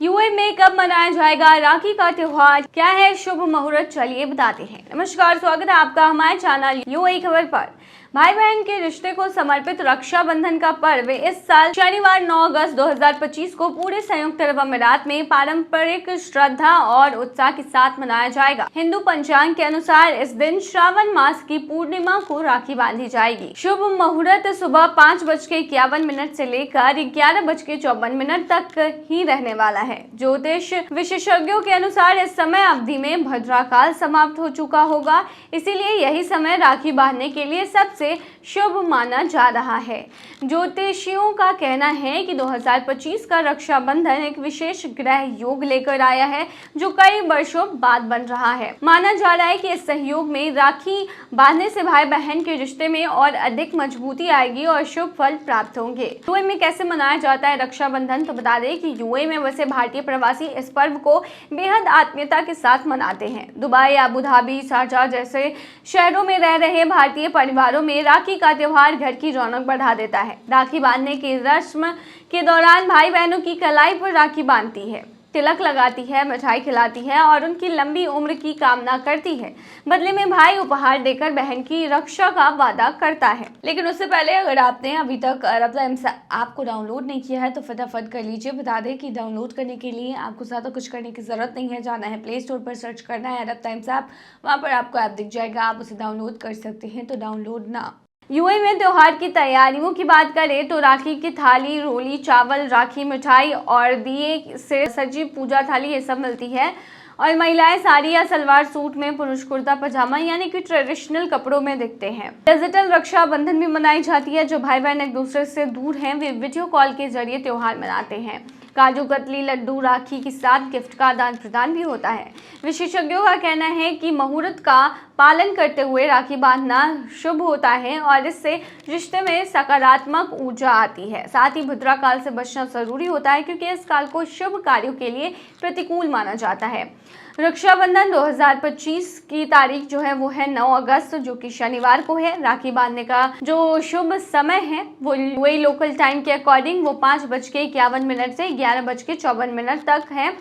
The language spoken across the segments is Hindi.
यूएई में कब मनाया जाएगा राखी का त्योहार, क्या है शुभ मुहूर्त, चलिए बताते हैं। नमस्कार, स्वागत है आपका हमारे चैनल यूएई खबर पर। भाई बहन के रिश्ते को समर्पित रक्षाबंधन का पर्व इस साल शनिवार 9 अगस्त 2025 को पूरे संयुक्त अरब अमीरात में पारंपरिक श्रद्धा और उत्साह के साथ मनाया जाएगा। हिंदू पंचांग के अनुसार इस दिन श्रावण मास की पूर्णिमा को राखी बांधी जाएगी। शुभ मुहूर्त सुबह 5:51 से लेकर 11:54 तक ही रहने वाला है। ज्योतिष विशेषज्ञों के अनुसार इस समय अवधि में भद्राकाल समाप्त हो चुका होगा, इसीलिए यही समय राखी बांधने के लिए सबसे शुभ माना जा रहा है। ज्योतिषियों का कहना है कि 2025 का रक्षाबंधन एक विशेष ग्रह योग लेकर आया है जो कई वर्षों बाद बन रहा है। माना जा रहा है कि इस सहयोग में राखी बांधने से भाई बहन के रिश्ते में और अधिक मजबूती आएगी और शुभ फल प्राप्त होंगे। यूएई में कैसे मनाया जाता है रक्षाबंधन, तो बता दें कि यूएई में वैसे भारतीय प्रवासी इस पर्व को बेहद आत्मीयता के साथ मनाते हैं। दुबई, अबू धाबी, शारजाह जैसे शहरों में रह रहे भारतीय परिवारों में राखी का त्योहार घर की रौनक बढ़ा देता है। राखी बांधने की रस्म के दौरान भाई बहनों की कलाई पर राखी बांधती है, तिलक लगाती है, मिठाई खिलाती है और उनकी लंबी उम्र की कामना करती है। बदले में भाई उपहार देकर बहन की रक्षा का वादा करता है। लेकिन उससे पहले अगर आपने अभी तक अरब टाइम्स ऐप को डाउनलोड नहीं किया है तो फटाफट कर लीजिए। बता दें कि डाउनलोड करने के लिए आपको ज़्यादा कुछ करने की ज़रूरत नहीं है। जाना है प्ले स्टोर पर, सर्च करना है अरब टाइम्स ऐप, वहाँ पर आपको ऐप दिख जाएगा, आप उसे डाउनलोड कर सकते हैं। तो डाउनलोड ना। यूएई में त्योहार की तैयारियों की बात करें तो राखी की थाली, रोली, चावल, राखी, मिठाई और दिए से सजी पूजा थाली ये सब मिलती है। और महिलाएं साड़ी या सलवार सूट में, पुरुष कुर्ता पजामा यानी कि ट्रेडिशनल कपड़ों में दिखते हैं। डिजिटल रक्षाबंधन भी मनाई जाती है। जो भाई बहन एक दूसरे से दूर हैं वे वीडियो कॉल के जरिए त्योहार मनाते हैं। काजू कतली, लड्डू, राखी के साथ गिफ्ट का आदान प्रदान भी होता है। विशेषज्ञों का कहना है कि मुहूर्त का पालन करते हुए राखी बांधना शुभ होता है और इससे रिश्ते में सकारात्मक ऊर्जा आती है। साथ ही भद्राकाल से बचना जरूरी होता है क्योंकि इस काल को शुभ कार्यों के लिए प्रतिकूल माना जाता है। रक्षाबंधन 2025 की तारीख जो है वो है 9 अगस्त, जो कि शनिवार को है। राखी बांधने का जो शुभ समय है वो यूएई लोकल टाइम के अकॉर्डिंग वो 5:51 से 11:54 तक है।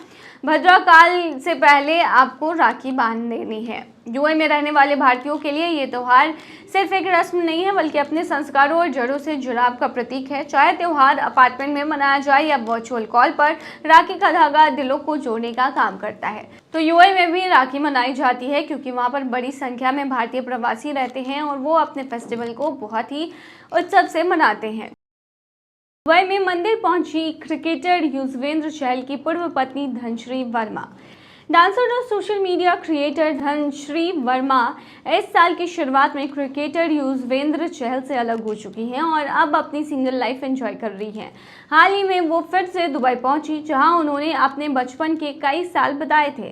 भद्राकाल से पहले आपको राखी बांध देनी है। यूएई में रहने वाले भारतीयों के लिए ये त्यौहार सिर्फ एक रस्म नहीं है बल्कि अपने संस्कारों और जड़ों से जुड़ाव का प्रतीक है। चाहे त्यौहार अपार्टमेंट में मनाया जाए या वर्चुअल कॉल पर, राखी का धागा दिलों को जोड़ने का काम करता है। तो यूएई में भी राखी मनाई जाती है क्योंकि वहाँ पर बड़ी संख्या में भारतीय प्रवासी रहते हैं और वो अपने फेस्टिवल को बहुत ही उत्सव से मनाते हैं। दुबई में मंदिर पहुंची क्रिकेटर युजवेंद्र चहल की पूर्व पत्नी धनश्री वर्मा। डांसर और social media creator Dhanashree Verma इस साल की शुरुआत में क्रिकेटर युजवेंद्र चहल से अलग हो चुकी हैं और अब अपनी सिंगल लाइफ एंजॉय कर रही हैं। हाल ही में वो फिर से दुबई पहुंची जहां उन्होंने अपने बचपन के कई साल बिताए थे।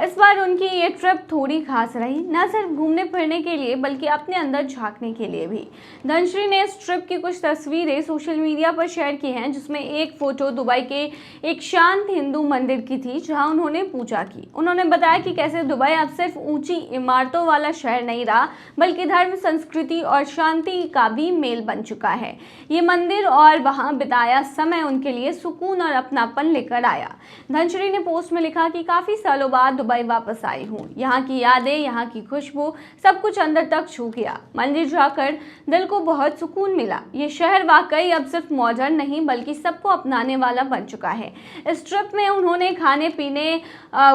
इस बार उनकी ये ट्रिप थोड़ी खास रही, न सिर्फ घूमने फिरने के लिए बल्कि अपने अंदर झांकने के लिए भी। धनश्री ने इस ट्रिप की कुछ तस्वीरें सोशल मीडिया पर शेयर की हैं, जिसमें एक फोटो दुबई के एक शांत हिंदू मंदिर की थी जहां उन्होंने पूजा की। उन्होंने बताया कि कैसे दुबई अब सिर्फ ऊंची इमारतों वाला शहर नहीं रहा बल्कि धर्म, संस्कृति और शांति का भी मेल बन चुका है। ये मंदिर और वहां बिताया समय उनके लिए सुकून और अपनापन लेकर आया। धनश्री ने पोस्ट में लिखा कि काफी सालों बाद दुबई वापस आई हूँ, यहाँ की यादें, यहाँ की खुशबू, सब कुछ अंदर तक छू गया। मंदिर जाकर दिल को बहुत सुकून मिला। ये शहर वाकई अब सिर्फ मॉडर्न नहीं बल्कि सबको अपनाने वाला बन चुका है। इस ट्रिप में उन्होंने खाने पीने,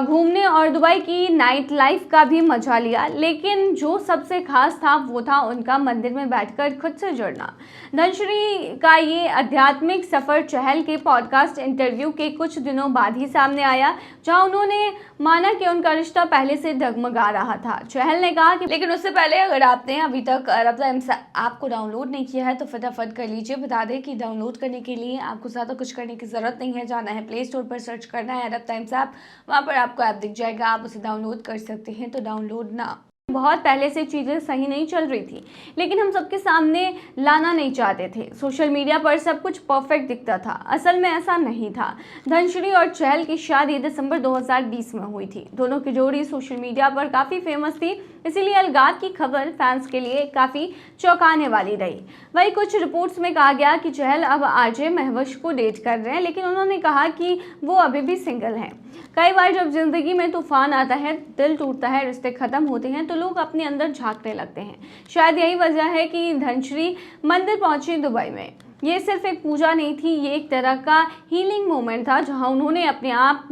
घूमने और दुबई की नाइट लाइफ का भी मजा लिया, लेकिन जो सबसे खास था वो था उनका मंदिर में बैठकर खुद से जुड़ना। धनश्री का ये आध्यात्मिक सफर चहल के पॉडकास्ट इंटरव्यू के कुछ दिनों बाद ही सामने आया, जहां उन्होंने माना कि उनका रिश्ता पहले से डगमगा रहा था। चहल ने कहा कि लेकिन उससे पहले अगर आपने अभी तक अरब टाइम्स ऐप को डाउनलोड नहीं किया है तो फटाफट कर लीजिए। बता दें कि डाउनलोड करने के लिए आपको ज़्यादा कुछ करने की ज़रूरत नहीं है। जाना है प्ले स्टोर पर, सर्च करना है अरब टाइम्स ऐप, वहाँ पर आपको ऐप दिख जाएगा, आप उसे डाउनलोड कर सकते हैं। तो डाउनलोड ना। बहुत पहले से चीज़ें सही नहीं चल रही थी, लेकिन हम सबके सामने लाना नहीं चाहते थे। सोशल मीडिया पर सब कुछ परफेक्ट दिखता था, असल में ऐसा नहीं था। धनश्री और चहल की शादी दिसंबर 2020 में हुई थी। दोनों की जोड़ी सोशल मीडिया पर काफ़ी फेमस थी, इसीलिए अलगाव की खबर फैंस के लिए काफ़ी चौंकाने वाली रही। वही कुछ रिपोर्ट्स में कहा गया कि चहल अब आरजे महवश को डेट कर रहे हैं, लेकिन उन्होंने कहा कि वो अभी भी सिंगल हैं। कई बार जब जिंदगी में तूफान आता है, दिल टूटता है, रिश्ते खत्म होते हैं, तो लोग अपने अंदर झांकने लगते हैं। शायद यही वजह है कि धनश्री मंदिर पहुंची दुबई में। ये सिर्फ एक पूजा नहीं थी, ये एक तरह का हीलिंग मोमेंट था, जहां उन्होंने अपने आप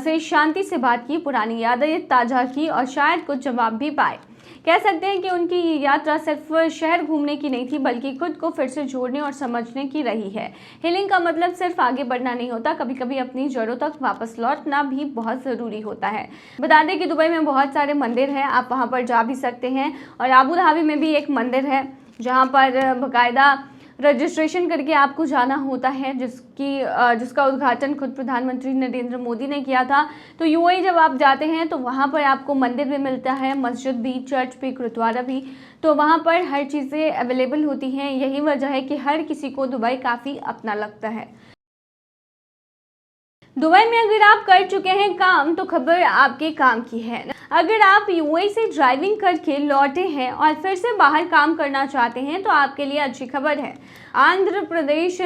से शांति से बात की, पुरानी यादें ताज़ा की और शायद कुछ जवाब भी पाए। कह सकते हैं कि उनकी ये यात्रा सिर्फ शहर घूमने की नहीं थी, बल्कि खुद को फिर से जोड़ने और समझने की रही है। हीलिंग का मतलब सिर्फ आगे बढ़ना नहीं होता, कभी कभी अपनी जड़ों तक वापस लौटना भी बहुत ज़रूरी होता है। बता दें कि दुबई में बहुत सारे मंदिर हैं, आप वहाँ पर जा भी सकते हैं। और आबू धाबी में भी एक मंदिर है जहाँ पर बाकायदा रजिस्ट्रेशन करके आपको जाना होता है, जिसका उद्घाटन खुद प्रधानमंत्री नरेंद्र मोदी ने किया था। तो यूएई जब आप जाते हैं तो वहाँ पर आपको मंदिर भी मिलता है, मस्जिद भी, चर्च भी, गुरुद्वारा भी। तो वहाँ पर हर चीज़ें अवेलेबल होती हैं। यही वजह है कि हर किसी को दुबई काफ़ी अपना लगता है। दुबई में अगर आप कर चुके हैं काम तो खबर आपके काम की है। अगर आप यूएई से ड्राइविंग करके लौटे हैं और फिर से बाहर काम करना चाहते हैं तो आपके लिए अच्छी खबर है। आंध्र प्रदेश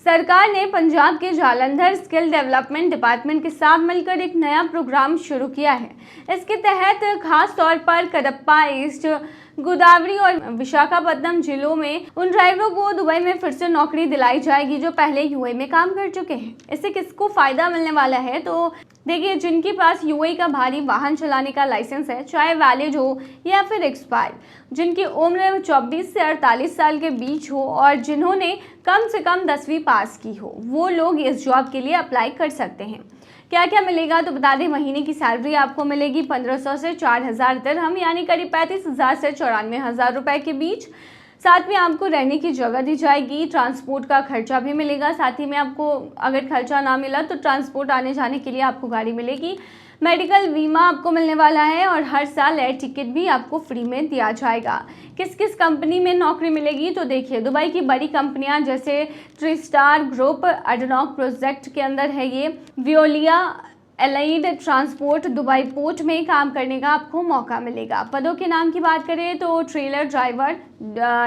सरकार ने पंजाब के जालंधर स्किल डेवलपमेंट डिपार्टमेंट के साथ मिलकर एक नया प्रोग्राम शुरू किया है। इसके तहत खास तौर पर कडप्पा, ईस्ट गोदावरी और विशाखापट्टनम जिलों में उन ड्राइवरों को दुबई में फिर से नौकरी दिलाई जाएगी जो पहले यूएई में काम कर चुके हैं। इससे किसको फायदा मिलने वाला है, तो देखिए, जिनके पास यूएई का भारी वाहन चलाने का लाइसेंस है, चाहे वैलिड हो या फिर एक्सपायर, जिनकी उम्र 24 से 48 साल के बीच हो और जिन्होंने कम से कम 10वीं पास की हो, वो लोग इस जॉब के लिए अप्लाई कर सकते हैं। क्या क्या मिलेगा, तो बता दें, महीने की सैलरी आपको मिलेगी 1500 से 4000 दिरहम, यानी करीब 35,000 से 94,000 रुपए के बीच। साथ में आपको रहने की जगह दी जाएगी, ट्रांसपोर्ट का खर्चा भी मिलेगा। साथ ही में आपको अगर खर्चा ना मिला तो ट्रांसपोर्ट आने जाने के लिए आपको गाड़ी मिलेगी। मेडिकल बीमा आपको मिलने वाला है और हर साल एयर टिकट भी आपको फ्री में दिया जाएगा। किस किस कंपनी में नौकरी मिलेगी, तो देखिए, दुबई की बड़ी कंपनियां जैसे ट्रिस्टार ग्रुप, एडनॉक प्रोजेक्ट के अंदर है ये, वियोलिया, एलाइड ट्रांसपोर्ट, दुबई पोर्ट में काम करने का आपको मौका मिलेगा। पदों के नाम की बात करें तो trailer driver,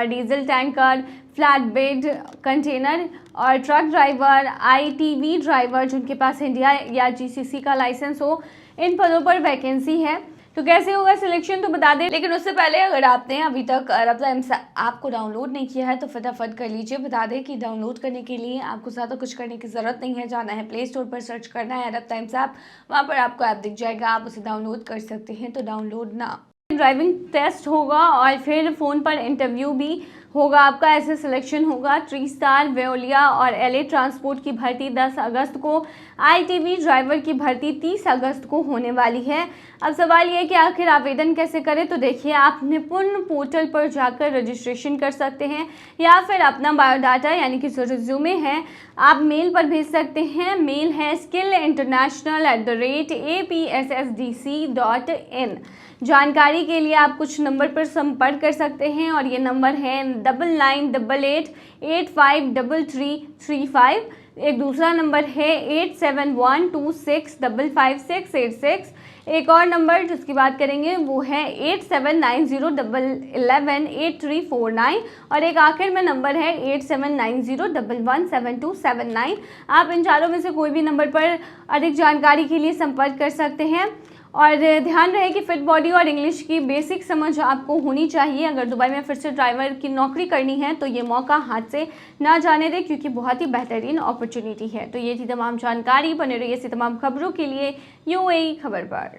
diesel tanker, flat bed container और ट्रक ड्राइवर, आईटीवी ड्राइवर जिनके पास इंडिया या जीसीसी का लाइसेंस हो, इन पदों पर वैकेंसी है। तो कैसे होगा सिलेक्शन, तो बता दें, लेकिन उससे पहले अगर आपने अभी तक रब्ता ऐप को डाउनलोड नहीं किया है तो फटाफट कर लीजिए। बता दें कि डाउनलोड करने के लिए आपको ज़्यादा कुछ करने की ज़रूरत नहीं है। जाना है प्ले स्टोर पर, सर्च करना है रब्ता ऐप, वहाँ पर आपको ऐप दिख जाएगा, आप उसे डाउनलोड कर सकते हैं। तो डाउनलोड ना, ड्राइविंग टेस्ट होगा और फिर फ़ोन पर इंटरव्यू भी होगा आपका, ऐसे सिलेक्शन होगा। ट्रीस्टार, वेओलिया और एलए ट्रांसपोर्ट की भर्ती 10 अगस्त को, आईटीवी ड्राइवर की भर्ती 30 अगस्त को होने वाली है। अब सवाल ये है कि आखिर आवेदन कैसे करें, तो देखिए, आप निपुण पोर्टल पर जाकर रजिस्ट्रेशन कर सकते हैं या फिर अपना बायोडाटा यानी कि जो रिज्यूमे है आप मेल पर भेज सकते हैं। मेल है skill@apssdc.in। जानकारी के लिए आप कुछ नंबर पर संपर्क कर सकते हैं और ये नंबर है 9988853335। एक दूसरा नंबर है 8712655686। एक और नंबर जिसकी बात करेंगे वो है 8790118349 और एक आखिर में नंबर है 8790117279। आप इन चारों में से कोई भी नंबर पर अधिक जानकारी के लिए संपर्क कर सकते हैं। और ध्यान रहे कि फिट बॉडी और इंग्लिश की बेसिक समझ आपको होनी चाहिए। अगर दुबई में फिर से ड्राइवर की नौकरी करनी है तो ये मौका हाथ से ना जाने दें, क्योंकि बहुत ही बेहतरीन अपॉर्चुनिटी है। तो ये थी तमाम जानकारी। बने रहिए ऐसी तमाम खबरों के लिए यूएई खबर पर।